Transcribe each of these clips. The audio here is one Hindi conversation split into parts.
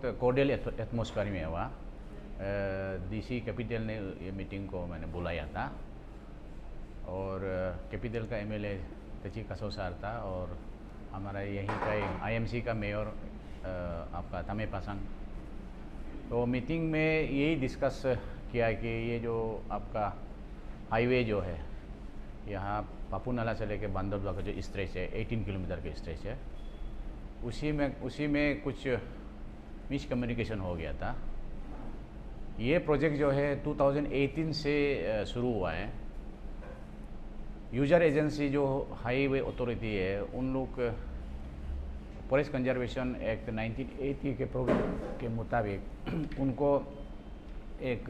बहुत कोर्डियल एटमॉस्फेयर में हुआ। डीसी कैपिटल ने ये मीटिंग को मैंने बुलाया था और कैपिटल का एमएलए तेची कसोसार था और हमारा यहीं का आईएमसी का मेयर आपका तमे पासंग। तो मीटिंग में यही डिस्कस किया कि ये जो आपका हाईवे जो है यहाँ पापुनाला से लेके बांदरदुआ का जो स्ट्रेच है 18 किलोमीटर के स्ट्रेच है, उसी में कुछ मिसकम्युनिकेशन हो गया था। ये प्रोजेक्ट जो है 2018 से शुरू हुआ है। यूजर एजेंसी जो हाईवे अथॉरिटी है उन लोग फॉरेस्ट कंजर्वेशन एक्ट 1980 के प्रोग्राम के मुताबिक उनको एक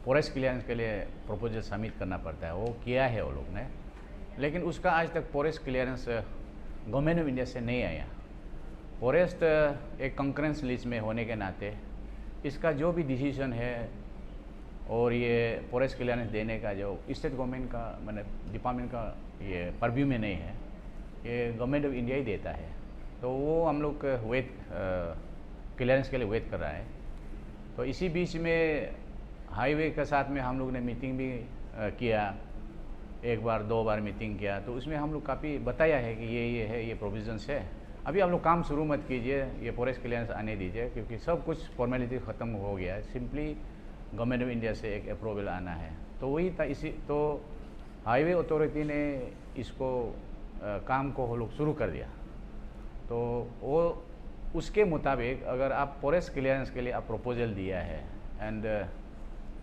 फॉरेस्ट क्लियरेंस के लिए प्रपोजल सबमिट करना पड़ता है। वो किया है वो लोग ने, लेकिन उसका आज तक forest clearance government of India से नहीं आया। फॉरेस्ट एक कंकरेंस लिस्ट में होने के नाते इसका जो भी डिसीजन है और ये फॉरेस्ट क्लियरेंस देने का जो स्टेट गवर्नमेंट का मैंने डिपार्टमेंट का ये परव्यू में नहीं है, ये गवर्नमेंट ऑफ इंडिया ही देता है। तो वो हम लोग वेट क्लियरेंस के लिए वेट कर रहा है। तो इसी बीच में हाईवे के साथ में हम लोग ने मीटिंग भी किया, एक बार 2 बार मीटिंग किया। तो उसमें हम लोग काफ़ी बताया है कि ये है, ये प्रोविजंस है। अभी आप लोग काम शुरू मत कीजिए, ये फॉरेस्ट क्लियरेंस आने दीजिए, क्योंकि सब कुछ फॉर्मेलिटी ख़त्म हो गया है। सिंपली गवर्नमेंट ऑफ इंडिया से एक अप्रूवल आना है। तो वही था। इसी तो हाईवे अथॉरिटी ने इसको काम को हम लोग शुरू कर दिया। तो वो उसके मुताबिक अगर आप फॉरेस्ट क्लियरेंस के लिए आप प्रपोजल दिया है एंड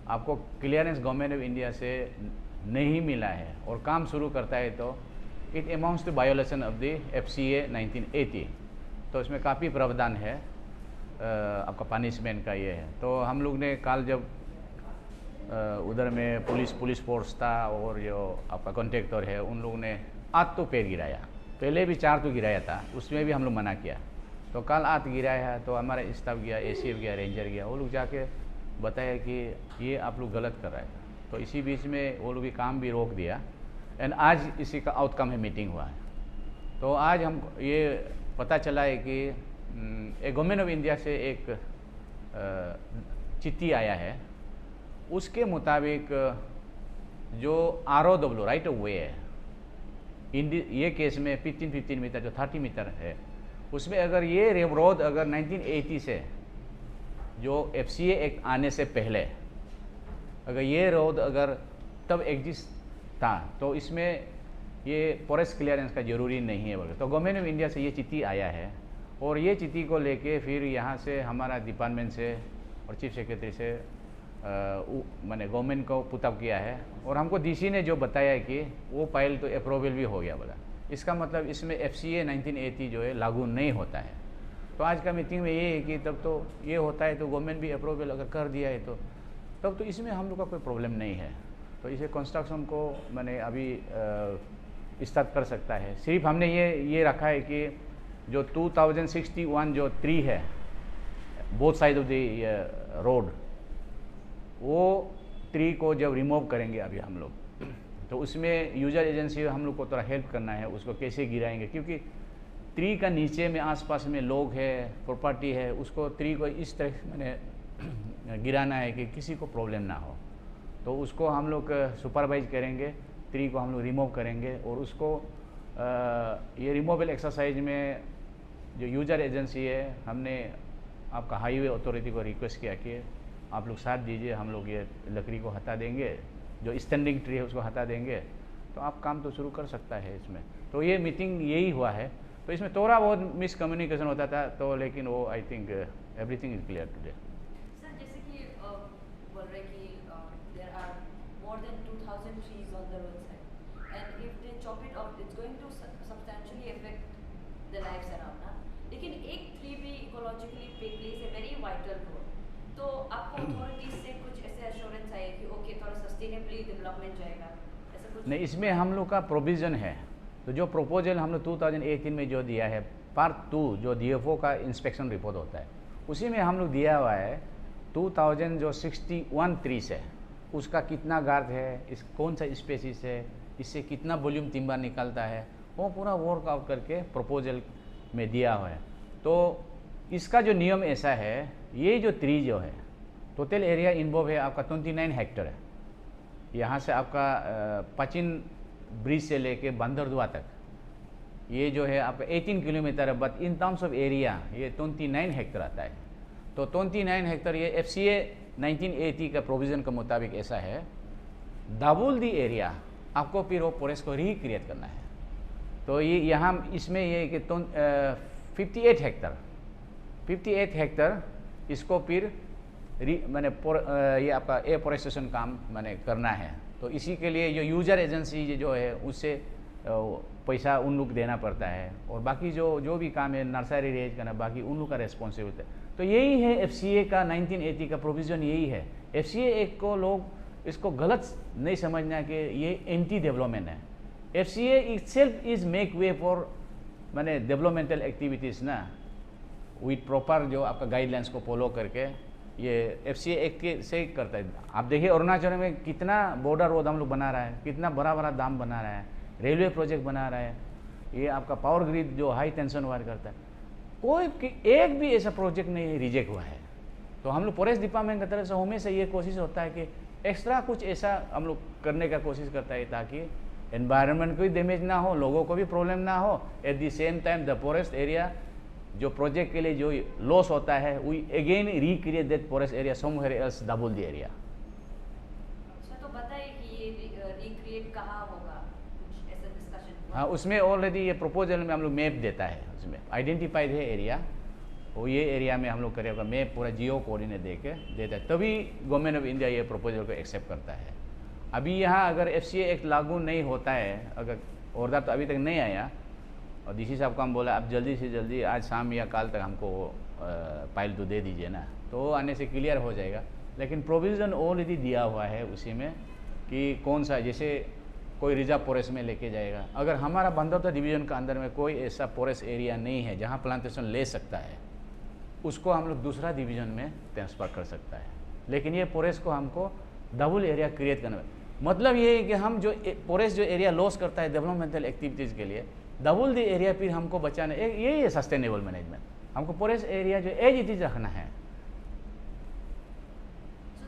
आपको क्लियरेंस गवर्नमेंट ऑफ इंडिया से नहीं मिला है और काम शुरू करता है तो it amounts to violation of the FCA 1980। तो इसमें काफ़ी प्रावधान है आपका पनिशमेंट का ये है। तो हम लोग ने कल जब उधर में पुलिस फोर्स था और जो आपका कॉन्ट्रैक्टर है उन लोगों ने 8 तो पेड़ गिराया, पहले भी 4 तो गिराया था, उसमें भी हम लोग मना किया। तो कल 8 गिराया है। तो हमारा स्टाफ गया, ACF गया, रेंजर गया, वो लोग जाके बताया कि ये आप लोग गलत कर रहे हैं। तो इसी बीच में वो लोग भी काम भी रोक दिया एंड आज इसी का आउटकम है, मीटिंग हुआ है। तो आज हम ये पता चला है कि एक गवर्नमेंट ऑफ इंडिया से एक चिट्ठी आया है। उसके मुताबिक जो ROW राइट ऑफ वे है ये केस में 15 मीटर जो 30 मीटर है, उसमें अगर ये रोड अगर 1980 से जो FCA एक्ट आने से पहले अगर ये रोड अगर तब एग्जिस्ट था तो इसमें ये फॉरेस्ट क्लियरेंस का ज़रूरी नहीं है बोले। तो गवर्नमेंट ऑफ इंडिया से ये चिट्ठी आया है और ये चिट्ठी को लेके फिर यहाँ से हमारा डिपार्टमेंट से और चीफ सेक्रेटरी से मैंने गवर्नमेंट को पुटअप किया है और हमको DC ने जो बताया है कि वो फाइल तो अप्रूवल भी हो गया बोला। इसका मतलब इसमें FCA 1980 जो है लागू नहीं होता है। तो आज का मीटिंग में ये है कि तब तो ये होता है तो गवर्नमेंट भी अप्रूवल अगर कर दिया है तो तब तो इसमें हम लोग का कोई प्रॉब्लम नहीं है। तो इसे कंस्ट्रक्शन को मैंने अभी स्टार्ट कर सकता है। सिर्फ हमने ये रखा है कि जो 2061 जो ट्री है both side of the road, वो ट्री को जब रिमूव करेंगे अभी हम लोग, तो उसमें यूजर एजेंसी हम लोग को थोड़ा हेल्प करना है, उसको कैसे गिराएंगे, क्योंकि ट्री का नीचे में आसपास में लोग है, प्रॉपर्टी है, उसको ट्री को इस तरह मैंने गिराना है कि किसी को प्रॉब्लम ना हो। तो उसको हम लोग सुपरवाइज करेंगे, ट्री को हम लोग रिमूव करेंगे और उसको ये रिमूवल एक्सरसाइज में जो यूजर एजेंसी है हमने आपका हाईवे अथॉरिटी को रिक्वेस्ट किया कि आप लोग साथ दीजिए, हम लोग ये लकड़ी को हटा देंगे, जो स्टैंडिंग ट्री है उसको हटा देंगे, तो आप काम तो शुरू कर सकता है इसमें। तो ये मीटिंग यही हुआ है। तो इसमें थोड़ा बहुत मिसकम्युनिकेशन होता था तो, लेकिन वो I think everything is clear today. Sir जैसे कि बोल रहे कि there are more than 2000 trees on the roadside and if they chop it off it's going to substantially affect the lives around ना। लेकिन एक ट्री भी ecologically plays a very vital role. तो आपको अथॉरिटीज से कुछ ऐसे एश्योरेंस आए कि ओके थोड़ा सस्टेनेबली डेवलपमेंट जाएगा, ऐसा कुछ? नहीं, इसमें हम लोग का प्रोविज़न है। तो जो प्रपोजल हम लोग 2018 में जो दिया है पार्ट 2 जो DFO का इंस्पेक्शन रिपोर्ट होता है, उसी में हम लोग दिया हुआ है 2061 ट्रीज है, उसका कितना गार्थ है, इस कौन सा स्पेसीज है, इससे कितना वॉल्यूम टिम्बर निकलता है, वो पूरा वर्कआउट करके प्रपोजल में दिया हुआ है। तो इसका जो नियम ऐसा है, ये जो ट्री जो है, टोटल एरिया इन्वॉल्व है आपका 29 हेक्टर है। यहाँ से आपका पचिन ब्रिज से लेके बंदरदुआ तक ये जो है आपका 18 किलोमीटर है, but in terms of area ये 29 हेक्टर आता है। तो 29 हेक्टर ये FCA 1980 का प्रोविज़न के मुताबिक ऐसा है, डबल दी एरिया आपको फिर वो फॉरेस्ट को रिक्रिएट करना है। तो ये यहाँ इसमें ये कि 58 हेक्टर इसको फिर मैंने ये आपका एफोरेस्टेशन काम मैंने करना है। तो इसी के लिए जो यूजर एजेंसी जो है उससे पैसा उन लोग देना पड़ता है, और बाकी जो भी काम है नर्सरी रेज करना, बाकी उन लोग का रेस्पॉन्सिबिलिटी है। तो यही है FCA का 1980 का प्रोविज़न, यही है। FCA एक को लोग इसको गलत नहीं समझना कि ये एंटी डेवलपमेंट है। FCA itself is make way for मैंने डेवलपमेंटल एक्टिविटीज़ ना, विथ प्रॉपर जो आपका गाइडलाइंस को फॉलो करके ये FCA एक के से करता है। आप देखिए अरुणाचल में कितना बॉर्डर रोड हम लोग बना रहा है, कितना बड़ा बड़ा दाम बना रहा है, रेलवे प्रोजेक्ट बना रहा है, ये आपका पावर ग्रिड जो हाई टेंशन वायर करता है, कोई एक भी ऐसा प्रोजेक्ट नहीं रिजेक्ट हुआ है। तो हम लोग फॉरेस्ट डिपार्टमेंट की तरफ से हमेशा ये कोशिश होता है कि एक्स्ट्रा कुछ ऐसा हम लोग करने का कोशिश करता है ताकि एनवायरनमेंट को भी डैमेज ना हो, लोगों को भी प्रॉब्लम ना हो, at the same time the forest area जो प्रोजेक्ट के लिए जो लॉस होता है we again recreate that forest area somewhere else, double the area. अच्छा, तो बताइए कि ये रिक्रिएट कहाँ होगा, कुछ ऐसा डिस्कशन? हाँ, उसमें ऑलरेडी ये प्रपोजल में हम लोग मैप देता है, उसमें आइडेंटिफाइड है एरिया, वो ये एरिया में हम लोग करेगा मैप पूरा जियो कोऑर्डिनेट दे के देता है, तभी गवर्नमेंट ऑफ इंडिया ये प्रपोजल को एक्सेप्ट करता है। अभी यहाँ अगर FCA एक्ट लागू नहीं होता है, अगर ऑर्डर तो अभी तक नहीं आया, और DC साहब को हम बोला आप जल्दी से जल्दी आज शाम या कल तक हमको फाइल तो दे दीजिए ना, तो आने से क्लियर हो जाएगा। लेकिन प्रोविज़न ऑलरेडी दिया हुआ है उसी में कि कौन सा, जैसे कोई रिजर्व फॉरेस्ट में लेके जाएगा। अगर हमारा बंदरदुआ डिवीज़न का अंदर में कोई ऐसा फॉरेस्ट एरिया नहीं है जहाँ प्लांटेशन ले सकता है, उसको हम लोग दूसरा डिवीज़न में ट्रांसफ़र कर सकता है। लेकिन ये फॉरेस्ट को हमको डबल एरिया क्रिएट करना है। मतलब ये है कि हम जो फॉरेस्ट जो एरिया लॉस करता है डेवलपमेंटल एक्टिविटीज़ के लिए, डबल द एरिया फिर हमको बचाना, यही है सस्टेनेबल मैनेजमेंट। हमको फॉरेस्ट एरिया जो एज इट इज रखना है।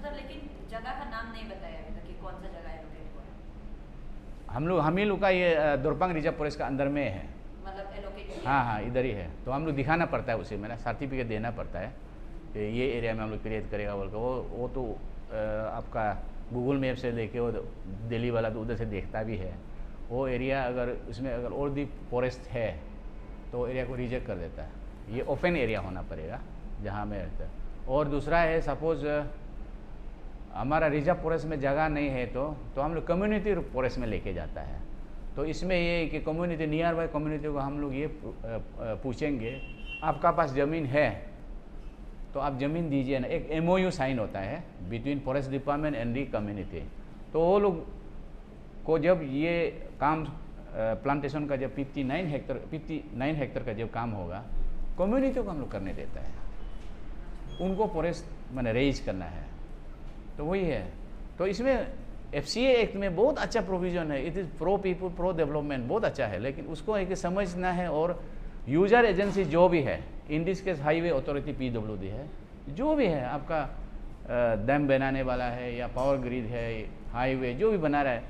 लेकिन जगह का नाम नहीं बताया अभी तक कि कौन सा जगह है लोकेट हुआ है? हम ही लोग का ये दुर्पांग रिजर्व फॉरेस्ट का अंदर में है, मतलब एलोकेट? हाँ, इधर ही है। तो हम लोग दिखाना पड़ता है, उसे मैंने सर्टिफिकेट देना पड़ता है कि ये एरिया में हम लोग क्रिएट करेगा बोल के। वो तो आपका गूगल मैप से लेके वो दिल्ली वाला तो उधर से देखता भी है। वो एरिया अगर उसमें अगर और भी फॉरेस्ट है तो एरिया को रिजेक्ट कर देता है। ये ओपन एरिया होना पड़ेगा जहाँ में रहता है। और दूसरा है, सपोज हमारा रिजर्व फॉरेस्ट में जगह नहीं है तो हम लोग कम्युनिटी फॉरेस्ट में लेके जाता है। तो इसमें ये कि कम्युनिटी, नियर बाय कम्युनिटी को हम लोग ये पूछेंगे आपका पास ज़मीन है तो आप ज़मीन दीजिए ना। एक MOU साइन होता है between forest department and the community. तो वो लोग को जब ये काम प्लांटेशन का जब 59 हेक्टर का जब काम होगा, कम्युनिटी को हम लोग करने देता है, उनको फॉरेस्ट मैंने रेज करना है। तो वही है। तो इसमें FCA एक्ट में बहुत अच्छा प्रोविज़न है। It is pro people pro development, बहुत अच्छा है। लेकिन उसको एक समझना है, और यूजर एजेंसी जो भी है, in this case highway authority PWD है, जो भी है आपका डैम बनाने वाला है या पावर ग्रिड है, हाईवे जो भी बना रहा है,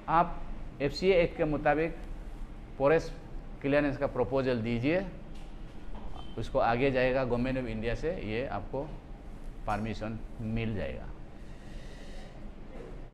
आप FCA एक्ट के मुताबिक फॉरेस्ट क्लियरेंस का प्रपोजल दीजिए, उसको आगे जाएगा गवर्नमेंट ऑफ इंडिया से, ये आपको परमिशन मिल जाएगा।